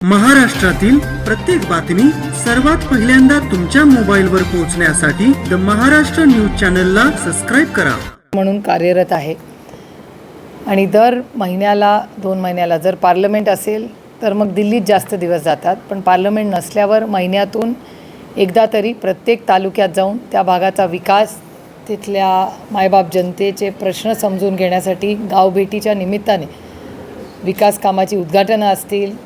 महाराष्ट्रातील प्रत्येक बातमी सर्वात पहिल्यांदा तुमच्या मोबाईलवर पोहोचण्यासाठी द महाराष्ट्र न्यूज चॅनलला सबस्क्राईब करा म्हणून कार्यरत आहे। आणि दर महिन्याला 2 महिन्याला जर पार्लमेंट असेल तर मग दिल्लीत जास्त दिवस जातात, पण पार्लमेंट नसल्यावर महिन्यातून एकदा तरी प्रत्येक तालुक्यात जाऊन त्या भागाचा विकास, तिथल्या मायबाप जनतेचे प्रश्न समजून घेण्यासाठी गावभेटीच्या निमित्ताने विकास कामाची उद्घाटनं असतील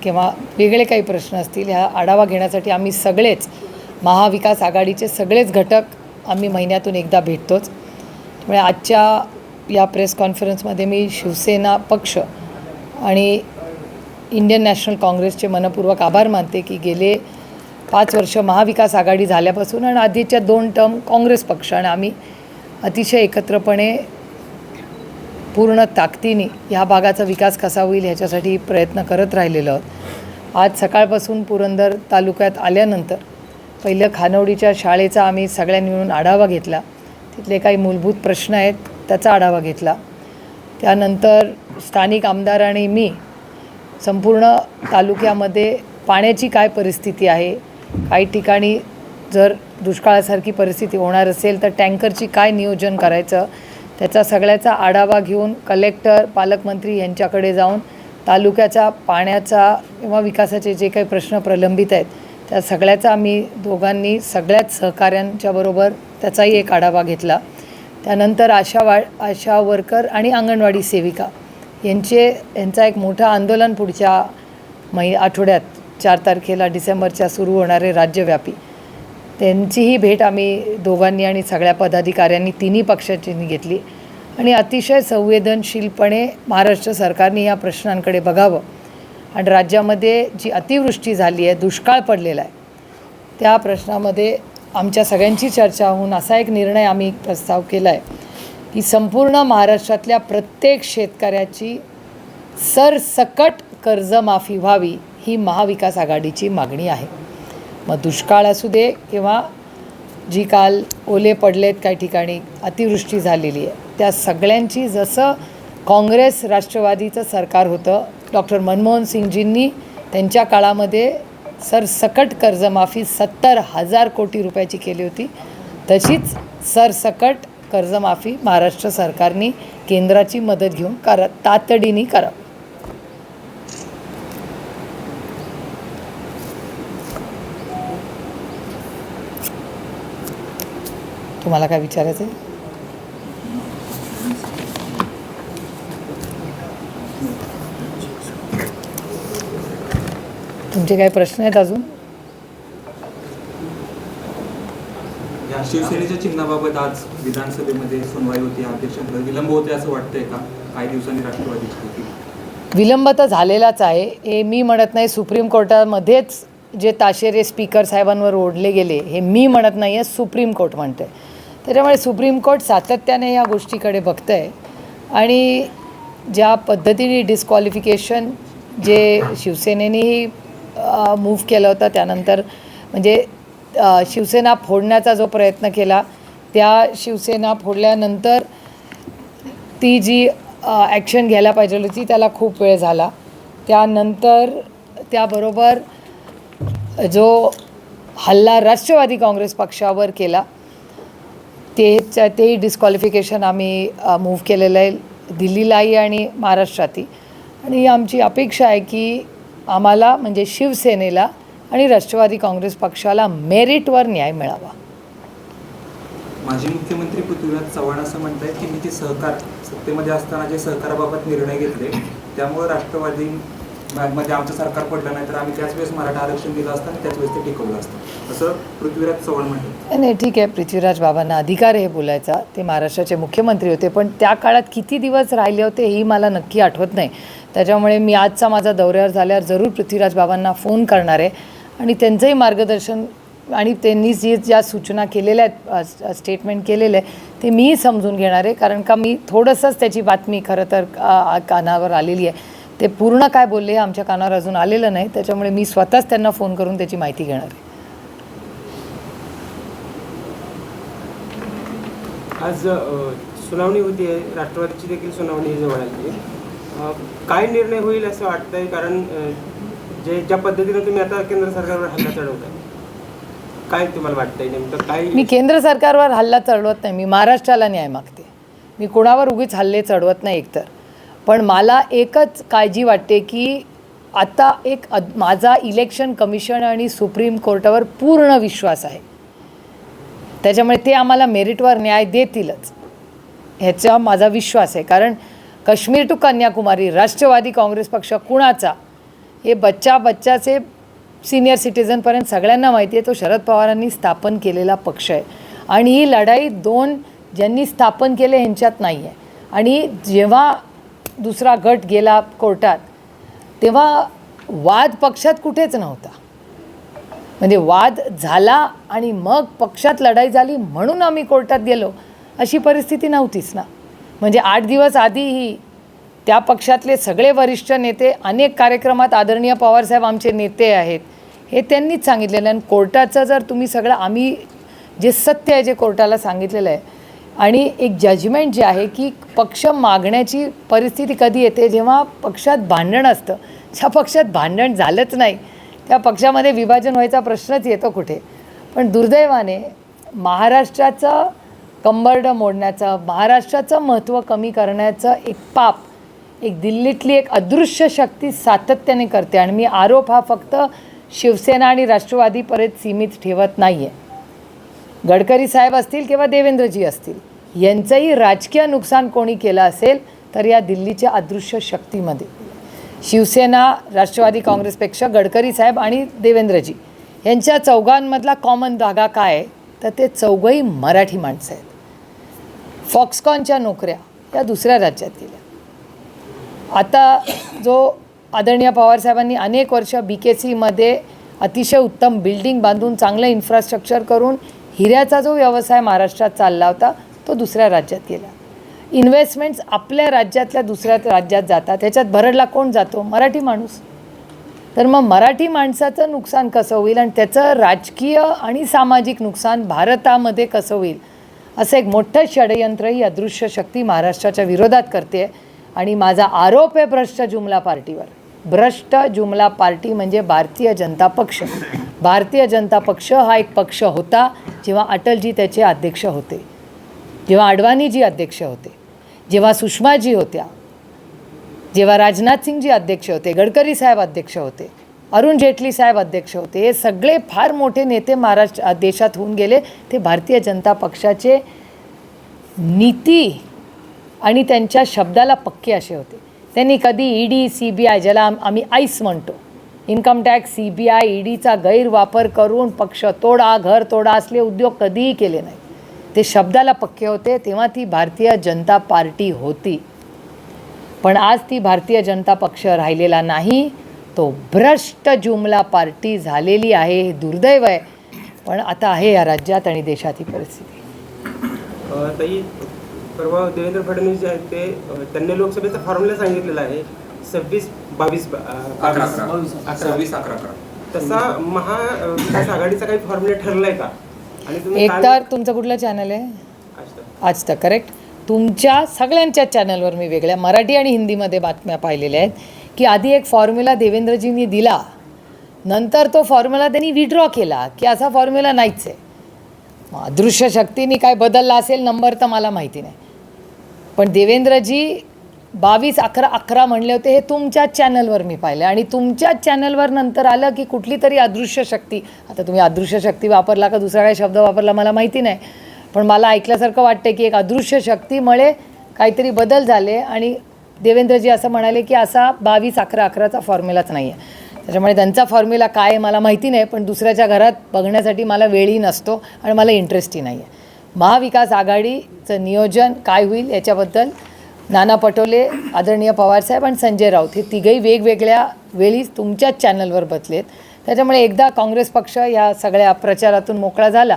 किंवा वेगळे काही प्रश्न असतील, ह्या आढावा घेण्यासाठी आम्ही सगळेच महाविकास आघाडीचे सगळेच घटक आम्ही महिन्यातून एकदा भेटतोच। त्यामुळे आजच्या या प्रेस कॉन्फरन्समध्ये मी शिवसेना पक्ष आणि इंडियन नॅशनल काँग्रेसचे मनपूर्वक आभार मानते की गेले 5 वर्ष महाविकास आघाडी झाल्यापासून आणि आधीच्या 2 टर्म काँग्रेस पक्ष आणि आम्ही अतिशय एकत्रपणे पूर्ण ताकदीने ह्या भागाचा विकास कसा होईल ह्याच्यासाठी प्रयत्न करत राहिलेलो आहोत। आज सकाळपासून पुरंदर तालुक्यात आल्यानंतर पहिलं खानवडीच्या शाळेचा आम्ही सगळ्यांनी मिळून आढावा घेतला, तिथले काही मूलभूत प्रश्न आहेत त्याचा आढावा घेतला। त्यानंतर स्थानिक आमदार आणि मी संपूर्ण तालुक्यामध्ये पाण्याची काय परिस्थिती आहे, काही ठिकाणी जर दुष्काळासारखी परिस्थिती होणार असेल तर टँकरची काय नियोजन करायचं, त्याचा सगळ्याचा आढावा घेऊन कलेक्टर, पालकमंत्री यांच्याकडे जाऊन तालुक्याचा पाण्याचा किंवा विकासाचे जे काही प्रश्न प्रलंबित आहेत त्या सगळ्याचा आम्ही दोघांनी सगळ्याच सहकाऱ्यांच्याबरोबर त्याचाही एक आढावा घेतला। त्यानंतर आशा वर्कर आणि अंगणवाडी सेविका यांचा एक मोठं आंदोलन पुढच्या आठवड्यात 4 तारखेला डिसेंबरच्या सुरू होणारे राज्यव्यापी, त्यांचीही भेट आम्ही दोघांनी आणि सगळ्या पदाधिकाऱ्यांनी तिन्ही पक्षांची घेतली आणि अतिशय संवेदनशीलपणे महाराष्ट्र सरकारने या प्रश्नांकडे बघावं आणि राज्यामध्ये जी अतिवृष्टी झाली आहे, दुष्काळ पडलेला आहे, त्या प्रश्नामध्ये आमच्या सगळ्यांची चर्चा होऊन असा एक निर्णय आम्ही प्रस्ताव केला आहे की संपूर्ण महाराष्ट्रातल्या प्रत्येक शेतकऱ्याची सरसकट कर्जमाफी व्हावी ही महाविकास आघाडीची मागणी आहे। मग दुष्काळ असू दे किंवा जी काल ओले पडलेत, काही ठिकाणी अतिवृष्टी झालेली आहे, त्या सगळ्यांची जसं काँग्रेस राष्ट्रवादीचं सरकार होतं, डॉक्टर मनमोहन सिंगजींनी त्यांच्या काळामध्ये सरसकट कर्जमाफी 70,000 कोटी रुपयाची केली होती, तशीच सरसकट कर्जमाफी महाराष्ट्र सरकारने केंद्राची मदत घेऊन तातडीने करावं। तुम्हाला काय विचारायचं आहे? तुमचे काही प्रश्न आहेत अजून? या शिवसेनेच्या चिन्हाबाबत आज विधानसभेमध्ये सुनवाई होती, अध्यक्षांकडे विलंब होते असं वाटतंय का? काही दिवसांनी राष्ट्रवादीची होती, विलंब तर झालेलाच आहे, हे मी म्हणत नाही। सुप्रीम कोर्टामध्येच जे ताशेरे स्पीकर साहेबांवर ओढले गेले हे मी म्हणत नाही आहे, सुप्रीम कोर्ट म्हणते। त्याच्यामुळे सुप्रीम कोर्ट सातत्याने या गोष्टीकडे बघतं आहे आणि ज्या पद्धतीने डिस्क्वालिफिकेशन जे शिवसेनेनेही मूव्ह केलं होतं, त्यानंतर म्हणजे शिवसेना फोडण्याचा जो प्रयत्न केला, त्या शिवसेना फोडल्यानंतर ती जी ॲक्शन घ्यायला पाहिजे होती त्याला खूप वेळ झाला। त्यानंतर त्याबरोबर जो हल्ला राष्ट्रवादी काँग्रेस पक्षावर केला तेही डिस्क्वालिफिकेशन आम्ही मूव्ह केलेलं आहे दिल्लीलाही आणि महाराष्ट्रातही। आणि आमची अपेक्षा आहे की आम्हाला म्हणजे शिवसेनेला आणि राष्ट्रवादी काँग्रेस पक्षाला मेरिटवर न्याय मिळावा। माजी मुख्यमंत्री पृथ्वीराज चव्हाण असं म्हणतात की मी ते सहकार सत्तेमध्ये असताना जे सहकाराबाबत निर्णय घेतले त्यामुळे राष्ट्रवादी मध्ये आमचं सरकार पडलं नाही तर आम्ही त्याच वेळेस मराठा आरक्षण दिलं असतं आणि त्याच वेळेस ते टिकवलं असतं असं पृथ्वीराज चव्हाण म्हणतात। नाही, ठीक आहे, पृथ्वीराज बाबांना अधिकार आहे बोलायचा, ते महाराष्ट्राचे मुख्यमंत्री होते, पण त्या काळात किती दिवस राहिले होते हेही मला नक्की आठवत नाही। त्याच्यामुळे मी आजचा माझा दौऱ्यावर झाल्यावर जरूर पृथ्वीराज बाबांना फोन करणार आहे आणि त्यांचंही मार्गदर्शन आणि त्यांनी ज्या सूचना केलेल्या आहेत, स्टेटमेंट केलेलं आहे ते मीही समजून घेणार आहे, कारण का मी थोडंसंच त्याची बातमी खरं तर कानावर आलेली आहे, ते पूर्ण काय बोलले आमच्या कानावर अजून आलेलं नाही। त्याच्यामुळे मी स्वतःच त्यांना फोन करून त्याची माहिती घेणार आहे। आज सुनावणी होती आहे, राष्ट्रवादीची देखील सुनावणी जवळ आली आहे, काय निर्णय होईल असं वाटतंय? कारण ज्या पद्धतीने तुम्ही आता केंद्र सरकारवर हल्ला चढवताय, काय तुम्हाला वाटतंय नेमकं काय? मी केंद्र सरकारवर हल्ला चढवत नाही, मी महाराष्ट्राला न्याय मागते. मी कोणावर उगीच हल्ले चढवत नाही एकतर. पण मला एकच काळजी वाटते की आता माझा इलेक्शन कमिशन आणि सुप्रीम कोर्टावर पूर्ण विश्वास आहे. त्याच्यामुळे ते आम्हाला मेरिटवर न्याय देतीलच ह्याचा माझा विश्वास आहे. कारण काश्मीर टू कन्याकुमारी राष्ट्रवादी काँग्रेस पक्ष कुणाचा हे बच्चाचे सिनियर सिटीजनपर्यंत सगळ्यांना माहिती आहे. तो शरद पवारांनी स्थापन केलेला पक्ष आहे आणि ही लढाई दोन ज्यांनी स्थापन केले ह्यांच्यात नाही आहे. आणि जेव्हा दुसरा गट गेला कोर्टात तेव्हा वाद पक्षात कुठेच नव्हता. म्हणजे वाद झाला आणि मग पक्षात लढाई झाली म्हणून आम्ही कोर्टात गेलो अशी परिस्थिती नव्हतीच ना. म्हणजे 8 दिवस आधीही त्या पक्षातले सगळे वरिष्ठ नेते अनेक कार्यक्रमात आदरणीय पवारसाहेब आमचे नेते आहेत हे त्यांनीच सांगितलेलं आहे. आणि कोर्टाचं जर तुम्ही सगळं आम्ही जे सत्य आहे जे कोर्टाला सांगितलेलं आहे आणि एक जजमेंट जे आहे की पक्ष मागण्याची परिस्थिती कधी येते जेव्हा पक्षात भांडण असतं. ज्या पक्षात भांडण झालंच नाही त्या पक्षामध्ये विभाजन व्हायचा प्रश्नच येतो कुठे. पण दुर्दैवाने महाराष्ट्राचं कंबरडं मोडण्याचं, महाराष्ट्राचं महत्त्व कमी करण्याचं एक पाप एक दिल्लीतली एक अदृश्य शक्ती सातत्याने करते. आणि मी आरोप हा फक्त शिवसेना आणि राष्ट्रवादीपर्यंत सीमित ठेवत नाही आहे. गडकरी साहेब असतील किंवा देवेंद्रजी असतील यांचंही राजकीय नुकसान कोणी केलं असेल तर या दिल्लीच्या अदृश्य शक्तीमध्ये शिवसेना राष्ट्रवादी काँग्रेसपेक्षा गडकरी साहेब आणि देवेंद्रजी यांच्या चौघांमधला कॉमन धागा काय आहे तर ते चौघंही मराठी माणसं आहेत. फॉक्सकॉनच्या नोकऱ्या या दुसऱ्या राज्यात गेल्या. आता जो आदरणीय पवारसाहेबांनी अनेक वर्ष BKCमध्ये अतिशय उत्तम बिल्डिंग बांधून चांगलं इन्फ्रास्ट्रक्चर करून हिऱ्याचा जो व्यवसाय महाराष्ट्रात चालला होता तो दुसऱ्या राज्यात गेला. इन्व्हेस्टमेंट्स आपल्या राज्यातल्या दुसऱ्या राज्यात जातात. त्याच्यात भरडला कोण जातो? मराठी माणूस. तर मग मराठी माणसाचं नुकसान कसं होईल आणि त्याचं राजकीय आणि सामाजिक नुकसान भारतामध्ये कसं होईल असं एक मोठं षडयंत्र ही अदृश्य शक्ती महाराष्ट्राच्या विरोधात करते. आणि माझा आरोप आहे भ्रष्ट जुमला पार्टीवर. भ्रष्ट जुमला पार्टी म्हणजे भारतीय जनता पक्ष. भारतीय जनता पक्ष हा एक पक्ष होता जेव्हा अटलजी त्याचे अध्यक्ष होते, जेव्हा अडवाणीजी अध्यक्ष होते, जेव्हा सुषमाजी होत्या, जेव्हा राजनाथ सिंगजी अध्यक्ष होते, गडकरी साहेब अध्यक्ष होते, अरुण जेटली साहेब अध्यक्ष होते. हे सगळे फार मोठे नेते देशात होऊन गेले. ते भारतीय जनता पक्षाचे नीती आणि त्यांच्या शब्दाला पक्के असे होते. त्यांनी कधी ED CBI ज्याला आम्ही आईस म्हणतो इन्कम टॅक्स CBI EDचा गैरवापर करून पक्ष तोडा घर तोडा असले उद्योग कधीही केले नाही. ते शब्दाला पक्के होते. तेव्हा ती भारतीय जनता पार्टी होती. पण आज ती भारतीय जनता पक्ष राहिलेला नाही, तो भ्रष्ट जुमला पार्टी झालेली आहे. हे दुर्दैव आहे पण आता आहे या राज्यात आणि देशात ही परिस्थिती. ताई, परवा देवेंद्र फडणवीस जे आहेत ते त्यांनी लोकसभेचा फॉर्म्युला सांगितलेला आहे 26-22-11. तसा महाविकास आघाडीचा काही फॉर्म्युला ठरलाय का? आणि तुम्ही एक तर तुमचं कुठलं चॅनल आहे? आज तक. करेक्ट. तुमच्या सगळ्यांच्या चॅनलवर मी वेगळ्या मराठी आणि हिंदीमध्ये बातम्या पाहिलेल्या आहेत की आधी एक फॉर्म्युला देवेंद्रजींनी दिला, नंतर तो फॉर्म्युला त्यांनी विड्रॉ केला की असा फॉर्म्युला नाहीच आहे. अदृश्य शक्तीने काय बदलला असेल नंबर तर मला माहिती नाही. पण देवेंद्रजी 22-11-11 म्हणले होते हे तुमच्या चॅनलवर मी पाहिलं आणि तुमच्याच चॅनलवर नंतर आलं की कुठली तरी अदृश्य शक्ती. आता तुम्ही अदृश्य शक्ती वापरला का दुसरा काही शब्द वापरला मला माहिती नाही, पण मला ऐकल्यासारखं वाटतं की एक अदृश्य शक्तीमुळे काहीतरी बदल झाले आणि देवेंद्रजी असं म्हणाले की असा 22-11-11चा फॉर्म्युलाच नाही आहे. त्याच्यामुळे त्यांचा फॉर्म्युला काय आहे मला माहिती नाही, पण दुसऱ्याच्या घरात बघण्यासाठी मला वेळही नसतो आणि मला इंटरेस्टही नाही आहे. महाविकास आघाडीचं नियोजन काय होईल याच्याबद्दल नाना पटोले, आदरणीय पवारसाहेब आणि संजय राऊत हे तिघही वेगवेगळ्या वेळी तुमच्याच चॅनलवर बसलेत. त्याच्यामुळे एकदा काँग्रेस पक्ष या सगळ्या प्रचारातून मोकळा झाला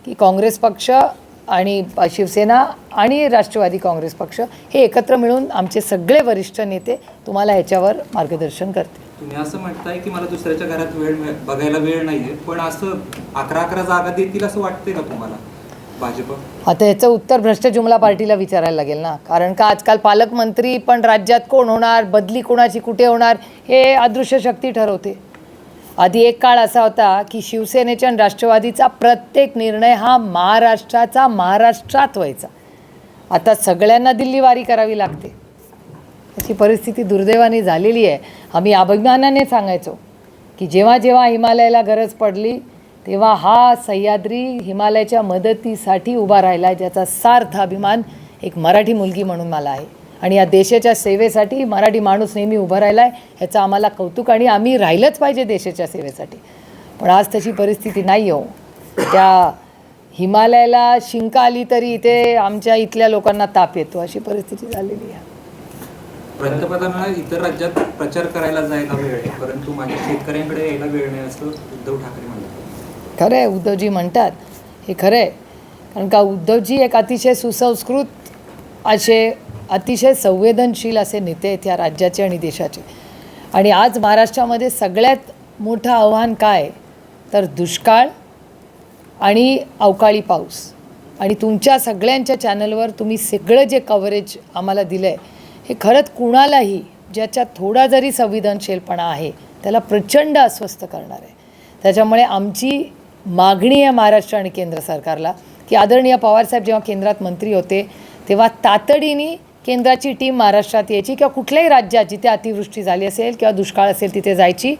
की काँग्रेस पक्ष आणि शिवसेना आणि राष्ट्रवादी काँग्रेस पक्ष हे एकत्र मिळून आमचे सगळे वरिष्ठ नेते तुम्हाला ह्याच्यावर मार्गदर्शन करतील. तुम्ही असं म्हणताय की मला दुसऱ्याच्या घरात बघायला वेळ नाहीये, पण असं 11-11 जागा देतील असं वाटतंय का तुम्हाला भाजप? आता ह्याचं उत्तर भ्रष्ट जुमला पार्टीला विचारायला लागेल ना, कारण का आजकाल पालकमंत्री पण राज्यात कोण होणार, बदली कोणाची कुठे होणार हे अदृश्य शक्ती ठरवते. आधी एक काळ असा होता की शिवसेनेच्या आणि राष्ट्रवादीचा प्रत्येक निर्णय हा महाराष्ट्रात व्हायचा. आता सगळ्यांना दिल्लीवारी करावी लागते. अशी परिस्थिती दुर्दैवाने झालेली आहे. आम्ही अभिमानाने सांगायचो की जेव्हा जेव्हा हिमालयाला गरज पडली तेव्हा हा सह्याद्री हिमालयाच्या मदतीसाठी उभा राहिला आहे, ज्याचा सार्थ अभिमान एक मराठी मुलगी म्हणून मला आहे. आणि या देशाच्या सेवेसाठी मराठी माणूस नेहमी उभा राहिला आहे, ह्याचं आम्हाला कौतुक. आणि आम्ही राहिलंच पाहिजे देशाच्या सेवेसाठी. पण आज तशी परिस्थिती नाही हो. त्या हिमालयाला शिंक आली तरी इथे आमच्या इथल्या लोकांना ताप येतो, अशी परिस्थिती झालेली आहे. पंतप्रधानांना इतर राज्यात प्रचार करायला जायला वेळ आहे, परंतु माझ्या शेतकऱ्यांकडे यायला वेळ नाही, असं उद्धव ठाकरे म्हणतात. खरं आहे, उद्धवजी म्हणतात हे खरं आहे. कारण का उद्धवजी एक अतिशय सुसंस्कृत असे अतिशय संवेदनशील असे नेते आहेत या राज्याचे आणि देशाचे. आणि आज महाराष्ट्रामध्ये सगळ्यात मोठं आव्हान काय तर दुष्काळ आणि अवकाळी पाऊस. आणि तुमच्या सगळ्यांच्या चॅनलवर तुम्ही सगळं जे कव्हरेज आम्हाला दिलं आहे हे खरंच कुणालाही ज्याच्यात थोडा जरी संवेदनशीलपणा आहे त्याला प्रचंड अस्वस्थ करणार आहे. त्याच्यामुळे आमची मागणी आहे महाराष्ट्र आणि केंद्र सरकारला की आदरणीय पवारसाहेब जेव्हा केंद्रात मंत्री होते तेव्हा तातडीने केंद्राची टीम महाराष्ट्रात यायची किंवा कुठल्याही राज्यात जिथे अतिवृष्टी झाली असेल किंवा दुष्काळ असेल तिथे जायची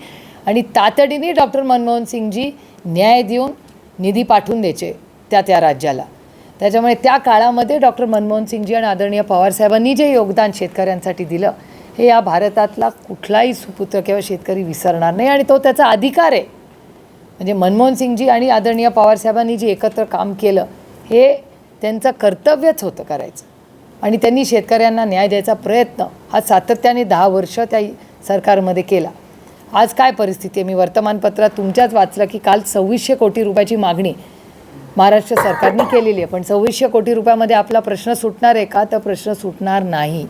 आणि तातडीने डॉक्टर मनमोहन सिंगजी न्याय देऊन निधी पाठवून द्यायचे त्या राज्याला. त्याच्यामुळे त्या काळामध्ये डॉक्टर मनमोहन सिंगजी आणि आदरणीय पवारसाहेबांनी जे योगदान शेतकऱ्यांसाठी दिलं हे या भारतातला कुठलाही सुपुत्र किंवा शेतकरी विसरणार नाही. आणि तो त्याचा अधिकार आहे. म्हणजे मनमोहन सिंगजी आणि आदरणीय पवारसाहेबांनी जे एकत्र काम केलं हे त्यांचं कर्तव्यच होतं करायचं. आणि त्यांनी शेतकऱ्यांना न्याय द्यायचा प्रयत्न हा सातत्याने 10 वर्ष त्या सरकारमध्ये केला. आज काय परिस्थिती आहे, मी वर्तमानपत्रात तुमच्याच वाचलं की काल 2600 कोटी रुपयाची मागणी महाराष्ट्र सरकारने केलेली आहे. पण 2600 कोटी रुपयामध्ये आपला प्रश्न सुटणार आहे का तर प्रश्न सुटणार नाही.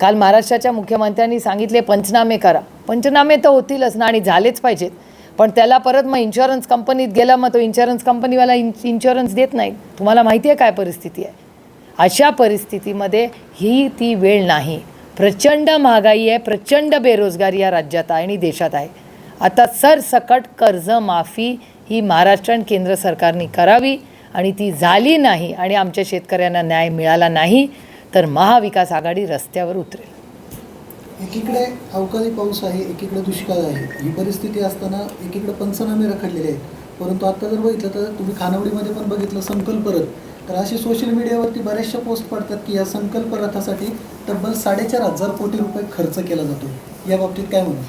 काल महाराष्ट्राच्या मुख्यमंत्र्यांनी सांगितले पंचनामे करा. पंचनामे तर होतीलच ना आणि झालेच पाहिजेत. पण त्याला परत मग इन्शुरन्स कंपनीत गेला, मग तो इन्शुरन्स कंपनीवाला इन्शुरन्स देत नाही. तुम्हाला माहिती आहे काय परिस्थिती आहे. अशा परिस्थितीमध्ये ही ती वेळ नाही. प्रचंड महागाई आहे, प्रचंड बेरोजगारी या राज्यात आहे आणि देशात आहे. आता सरसकट कर्जमाफी ही महाराष्ट्र आणि केंद्र सरकारने करावी आणि ती झाली नाही आणि आमच्या शेतकऱ्यांना न्याय मिळाला नाही तर महाविकास आघाडी रस्त्यावर उतरेल. एकीकडे अवकाळी पाऊस आहे, एकीकडे दुष्काळ आहे. ही परिस्थिती असताना एकीकडे पंचनामे रखडलेले आहेत. परंतु आता जर बघितलं तर तुम्ही खानावळीमध्ये पण बघितलं संकल्प रथ, तर अशी सोशल मीडियावरती बऱ्याचशा पोस्ट पडतात की या संकल्प रथासाठी तब्बल 4,500 कोटी रुपये खर्च केला जातो. या बाबतीत काय म्हणू?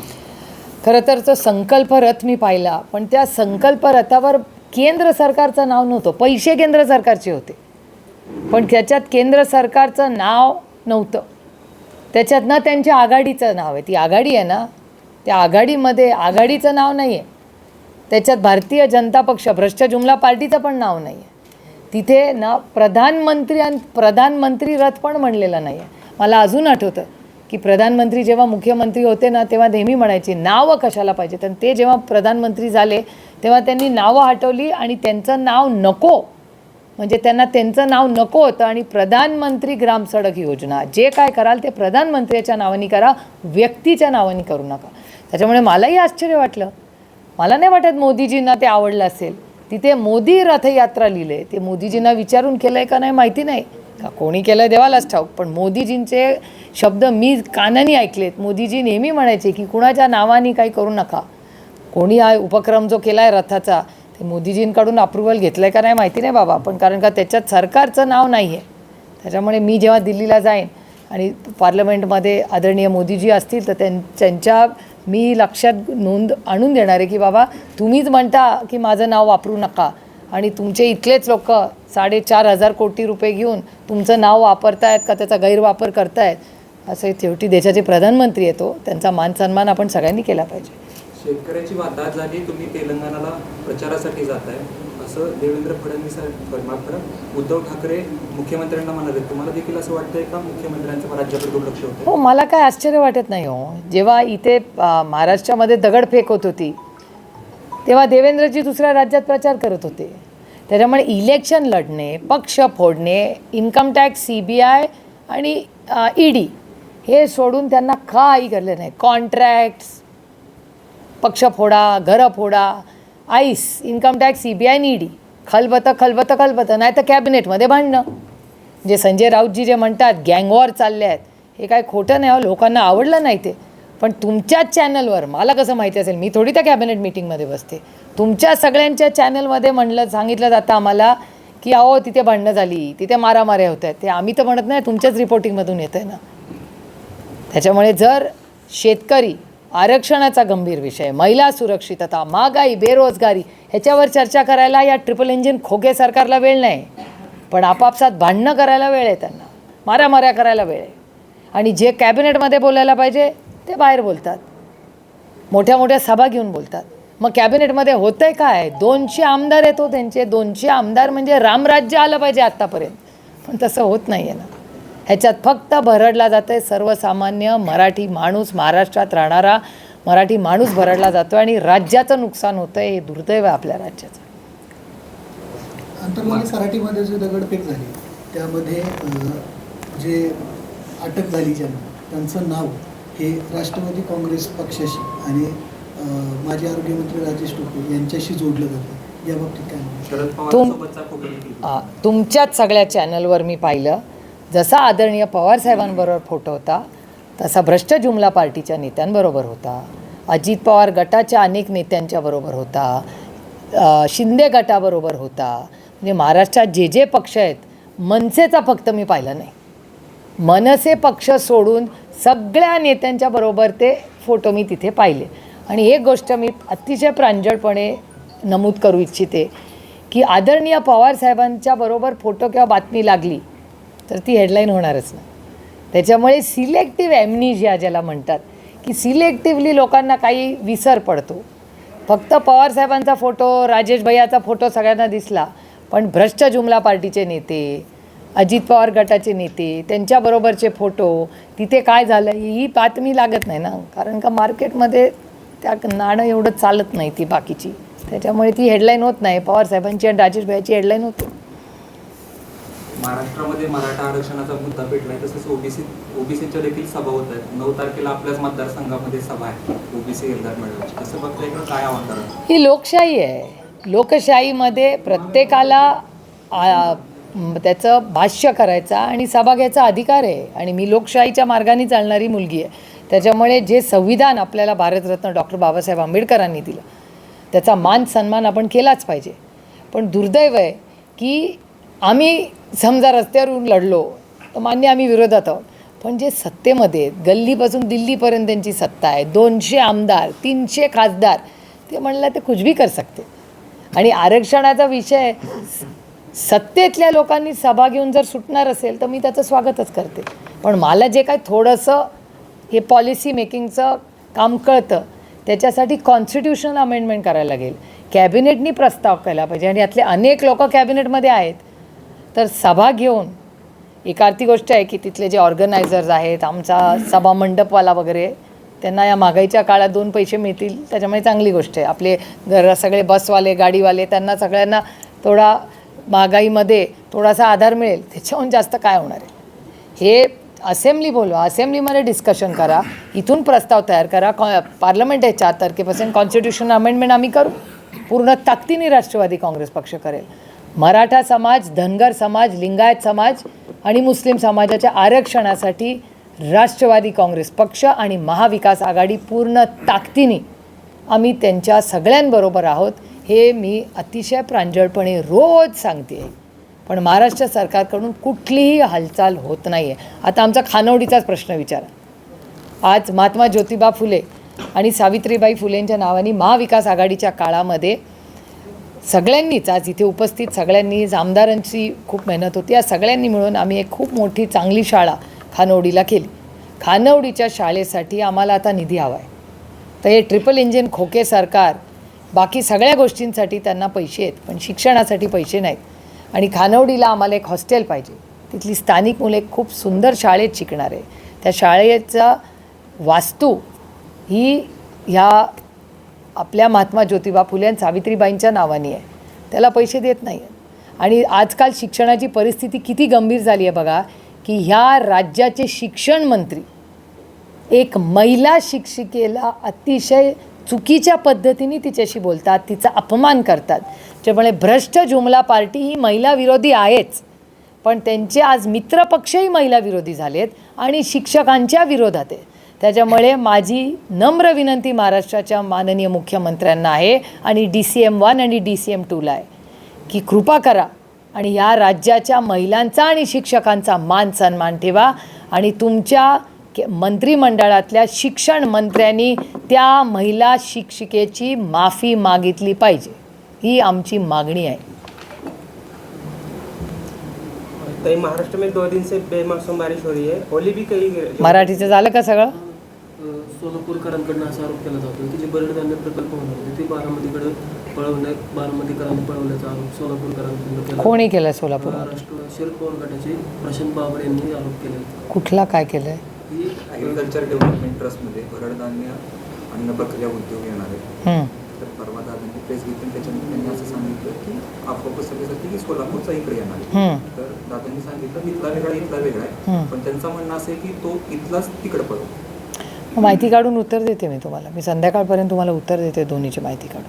खरं तर तो संकल्प रथ मी पाहिला, पण त्या संकल्प रथावर केंद्र सरकारचं नाव नव्हतं. पैसे केंद्र सरकारचे होते पण त्याच्यात केंद्र सरकारचं नाव नव्हतं. त्याच्यात ना त्यांच्या आघाडीचं नाव आहे. ती आघाडी आहे ना, त्या आघाडीमध्ये आघाडीचं नाव नाही आहे. त्याच्यात भारतीय जनता पक्ष भ्रष्ट जुमला पार्टीचं पण नाव नाही आहे. तिथे ना प्रधानमंत्री रथ पण म्हणलेलं नाही आहे. मला अजून आठवतं की प्रधानमंत्री जेव्हा मुख्यमंत्री होते ना तेव्हा नेहमी म्हणायचे नावं कशाला पाहिजेत. आणि ते जेव्हा प्रधानमंत्री झाले तेव्हा त्यांनी नावं हटवली आणि त्यांचं नाव नको, म्हणजे त्यांना त्यांचं नाव नको होतं. आणि प्रधानमंत्री ग्राम सडक योजना जे काय कराल ते प्रधानमंत्र्याच्या नावाने करा, व्यक्तीच्या नावाने करू नका. त्याच्यामुळे मलाही आश्चर्य वाटलं. मला नाही वाटत मोदीजींना ते आवडलं असेल. तिथे मोदी रथयात्रा लिहिले, ते मोदीजींना विचारून केलं आहे का नाही माहिती नाही, का कोणी केलं आहे देवालाच ठाऊक. पण मोदीजींचे शब्द मी कानाने ऐकलेत. मोदीजी नेहमी म्हणायचे की कुणाच्या नावाने काही करू नका. कोणी हा उपक्रम जो केला आहे रथाचा ते मोदीजींकडून अप्रुव्हल घेतलं आहे का नाही माहिती नाही बाबा, पण कारण का त्याच्यात सरकारचं नाव नाही आहे. त्याच्यामुळे मी जेव्हा दिल्लीला जाईन आणि पार्लमेंटमध्ये आदरणीय मोदीजी असतील तर त्यांच्या मी लक्षात नोंद आणून देणार आहे की बाबा तुम्हीच म्हणता की माझं नाव वापरू नका आणि तुमचे इथलेच लोक 4,500 कोटी रुपये घेऊन तुमचं नाव वापरतायत का त्याचा गैरवापर करतायत. असं शेवटी देशाचे प्रधानमंत्री येतो, त्यांचा मान सन्मान आपण सगळ्यांनी केला पाहिजे. शेतकऱ्याची वादात झाली, तुम्ही तेलंगणाला प्रचारासाठी जाताय असं देवेंद्र फडणवीस उद्धव ठाकरे मुख्यमंत्र्यांना म्हणाले. तुम्हाला देखील असं वाटतंय का मुख्यमंत्र्यांचं राज्याकडे दुर्लक्ष होतं? हो, मला काय आश्चर्य वाटत नाही हो. जेव्हा इथे महाराष्ट्रामध्ये दगडफेक होत होती तेव्हा देवेंद्रजी दुसऱ्या राज्यात प्रचार करत होते. त्याच्यामुळे इलेक्शन लढणे, पक्ष फोडणे, इन्कम टॅक्स, CBI आणि ED हे सोडून त्यांना काही करले नाही. कॉन्ट्रॅक्ट्स पक्ष फोडा, घरं फोडा, ice, income tax, CBI, ED, खलबतं नाही तर कॅबिनेटमध्ये भांडणं. जे संजय राऊतजी जे म्हणतात गँगवॉर चालले आहेत, हे काय खोटं नाही हो, लोकांना आवडलं नाही ते. पण तुमच्याच चॅनलवर, मला कसं माहिती असेल, मी थोडी त्या कॅबिनेट मिटिंगमध्ये बसते, तुमच्या सगळ्यांच्या चॅनलमध्ये सांगितलं जातं आम्हाला की अहो तिथे भांडणं झाली, तिथे मारामाऱ्या होत आहेत. ते आम्ही तर म्हणत नाही, तुमच्याच रिपोर्टिंगमधून येतं आहे ना. त्याच्यामुळे जर शेतकरी, आरक्षणाचा गंभीर विषय, महिला सुरक्षितता, महागाई, बेरोजगारी ह्याच्यावर चर्चा करायला या ट्रिपल इंजिन खोके सरकारला वेळ नाही. पण आपापसात भांडणं करायला वेळ आहे, त्यांना मारामाऱ्या करायला वेळ आहे. आणि जे कॅबिनेटमध्ये बोलायला पाहिजे ते बाहेर बोलतात, मोठ्या मोठ्या सभा घेऊन बोलतात. मग कॅबिनेटमध्ये होतं आहे काय? 200 आमदार येतो त्यांचे, 200 आमदार म्हणजे रामराज्य आलं पाहिजे आत्तापर्यंत. पण तसं होत नाही आहे ना. ह्याच्यात फक्त भरडला जातं आहे सर्वसामान्य मराठी माणूस, महाराष्ट्रात राहणारा मराठी माणूस भरडला जातो आणि राज्याचं नुकसान होतं आहे. हे दुर्दैव आहे आपल्या राज्याचं. अंतर्गत सराटीमध्ये जो दगडफेक झाली त्यामध्ये जे अटक झाली त्यांचं नाव हे राष्ट्रवादी काँग्रेस पक्षाशी आणि माजी आरोग्यमंत्री राजेश टोपे यांच्याशी जोडलं जातं. या बाबतीत काय म्हणणं? शरद पवारांसोबतचा फोटो तुमच्याच सगळ्या चॅनलवर मी पाहिलं, जसा आदरणीय पवारसाहेबांबरोबर फोटो होता तसा भ्रष्ट जुमला पार्टीच्या नेत्यांबरोबर होता, अजित पवार गटाच्या अनेक नेत्यांच्या बरोबर होता, शिंदे गटाबरोबर होता. म्हणजे महाराष्ट्रात जे जे पक्ष आहेत, मनसेचा फक्त मी पाहिलं नाही, मनसे पक्ष सोडून सगळ्या नेत्यांच्या बरोबर ते फोटो मी तिथे पाहिले. आणि एक गोष्ट मी अतिशय प्रांजळपणे नमूद करू इच्छिते की आदरणीय पवारसाहेबांच्या बरोबर फोटो किंवा बातमी लागली तर ती हेडलाईन होणारच ना. त्याच्यामुळे सिलेक्टिव्ह ॲम्निशिया ज्याला म्हणतात, की सिलेक्टिव्हली लोकांना काही विसर पडतो. फक्त पवारसाहेबांचा फोटो, राजेश भैयाचा फोटो सगळ्यांना दिसला, पण भ्रष्ट जुमला पार्टीचे नेते, अजित पवार गटाचे नेते, त्यांच्याबरोबरचे फोटो, तिथे काय झालं ही बातमी लागत नाही ना. कारण का मार्केटमध्ये त्या नाणं एवढं चालत नाही ती बाकीची, त्याच्यामुळे ती हेडलाईन होत नाही. पवारसाहेबांची आणि राजेश भैयाची हेडलाईन होते. महाराष्ट्रामध्ये मराठा आरक्षणाचा मुद्दा पेटलाय, तसंच ओबीसीच्या देखील सभा होत आहेत. 9 तारखेला आपल्याच मतदारसंघामध्ये सभा आहे ओबीसी एल्गार मेळाव्याची. कसं बघता इकडं काय आव्हान? ही लोकशाही आहे. लोकशाहीमध्ये प्रत्येकाला त्याचं भाष्य करायचा आणि सभा घ्यायचा अधिकार आहे. आणि मी लोकशाहीच्या मार्गाने चालणारी मुलगी आहे. त्याच्यामुळे जे संविधान आपल्याला भारतरत्न डॉक्टर बाबासाहेब आंबेडकरांनी दिलं त्याचा मान सन्मान आपण केलाच पाहिजे. पण दुर्दैव आहे की आम्ही समजा रस्त्यावरून लढलो तर मान्य आम्ही विरोधात आहोत, पण जे सत्तेमध्ये गल्लीपासून दिल्लीपर्यंत त्यांची सत्ता आहे, 200 आमदार, 300 खासदार, ते म्हणलं ते कुछ भी कर सकते. आणि आरक्षणाचा विषय सत्तेतल्या लोकांनी सभा घेऊन जर सुटणार असेल तर मी त्याचं स्वागतच करते. पण मला जे काय थोडंसं हे पॉलिसी मेकिंगचं काम कळतं त्याच्यासाठी कॉन्स्टिट्यूशनल अमेंडमेंट करायला लागेल, कॅबिनेटनी प्रस्ताव केला पाहिजे. आणि यातले अनेक लोक कॅबिनेटमध्ये आहेत, तर सभा घेऊन एक आरती गोष्ट आहे की तिथले जे ऑर्गनायझर्स आहेत, आमचा सभा मंडपवाला वगैरे, त्यांना या महागाईच्या काळात 2 पैसे मिळतील, त्याच्यामुळे चांगली गोष्ट आहे. आपले सगळे बसवाले, गाडीवाले, त्यांना सगळ्यांना थोडा महागाईमध्ये थोडासा आधार मिळेल, त्याच्याहून जास्त काय होणार आहे. हे असेंब्ली बोलवा, असेंब्लीमध्ये डिस्कशन करा, इथून प्रस्ताव तयार करा. पार्लमेंट आहे 4 तारखेपासून, कॉन्स्टिट्यूशन अमेंडमेंट आम्ही करू. पूर्ण ताकदीने राष्ट्रवादी काँग्रेस पक्ष करेल. मराठा समाज, धनगर समाज, लिंगायत समाज आणि मुस्लिम समाजाच्या आरक्षणासाठी राष्ट्रवादी काँग्रेस पक्ष आणि महाविकास आघाडी पूर्ण ताकदीने आम्ही त्यांच्या सगळ्यांबरोबर आहोत. हे मी अतिशय प्रांजळपणे रोज सांगते. पण महाराष्ट्र सरकारकडून कुठलीही हालचाल होत नाही आहे. आता आमचा खानवडीचाच प्रश्न विचारा. आज महात्मा ज्योतिबा फुले आणि सावित्रीबाई फुलेंच्या नावाने महाविकास आघाडीच्या काळामध्ये सगळ्यांनीच, आज इथे उपस्थित सगळ्यांनी, आमदारांची खूप मेहनत होती, या सगळ्यांनी मिळून आम्ही एक खूप मोठी चांगली शाळा खानवडीला केली. खानवडीच्या शाळेसाठी आम्हाला आता निधी हवा आहे. तर हे ट्रिपल इंजिन खोके सरकार बाकी सगळ्या गोष्टींसाठी त्यांना पैसे आहेत, पण शिक्षणासाठी पैसे नाहीत. आणि खानवडीला आम्हाला एक हॉस्टेल पाहिजे. तिथली स्थानिक मुले खूप सुंदर शाळेत शिकणार आहे. त्या शाळेचा वास्तू ही ह्या आपल्या महात्मा ज्योतिबा फुले आणि सावित्रीबाईंच्या नावाने आहे, त्याला पैसे देत नाही आहेत. आणि आजकाल शिक्षणाची परिस्थिती किती गंभीर झाली आहे बघा, की ह्या राज्याचे शिक्षण मंत्री एक महिला शिक्षिकेला अतिशय चुकीच्या पद्धतीने तिच्याशी बोलतात, तिचा अपमान करतात. त्यामुळे भ्रष्ट जुमला पार्टी ही महिला विरोधी आहेच, पण त्यांचे आज मित्रपक्षही महिला विरोधी झालेत आणि शिक्षकांच्या विरोधात आहे. त्याच्यामुळे माझी नम्र विनंती महाराष्ट्राच्या माननीय मुख्यमंत्र्यांना आहे आणि DCM-1 आणि DCM-2ला आहे की कृपा करा आणि या राज्याच्या महिलांचा आणि शिक्षकांचा मान सन्मान ठेवा आणि तुमच्या मंत्रिमंडळातल्या शिक्षण मंत्र्यांनी त्या महिला शिक्षिकेची माफी मागितली पाहिजे. ही आमची मागणी आहे. ताई, महाराष्ट्र में 2 दिन से बेमौसम बारिश हो रही है. ओली भी कई मराठीचं झालं का सगळं? सोलापूरकरांकडून असा आरोप केला जातो की जे बरडधान्य प्रकल्प होणार होते ते बारामतीकरांनी पळवल्याचा आरोप सोलापूरकरांकडून केला. कोणी केलं सोलापूर? महाराष्ट्र शरद पवार गटाचे प्रशांत बाबर यांनी आरोप केले. कुठला काय केलं आहे? की ॲग्रिकल्चर डेव्हलपमेंट ट्रस्टमध्ये भरडधान्य अन्न प्रक्रिया उद्योग येणार आहे. तर परवा दादांनी प्रेस घेतली, त्याच्यामध्ये त्यांनी असं सांगितलं की अफवा पसरल्यासाठी की सोलापूरचा इकडे येणार आहे. तर दादांनी सांगितलं इथला वेगळा आहे, पण त्यांचं म्हणणं असं आहे की तो इथलाच तिकडे पडतो. माहिती काढून उत्तर देते मी तुम्हाला. मी संध्याकाळपर्यंत तुम्हाला उत्तर देते दोन्हीची माहिती काढून.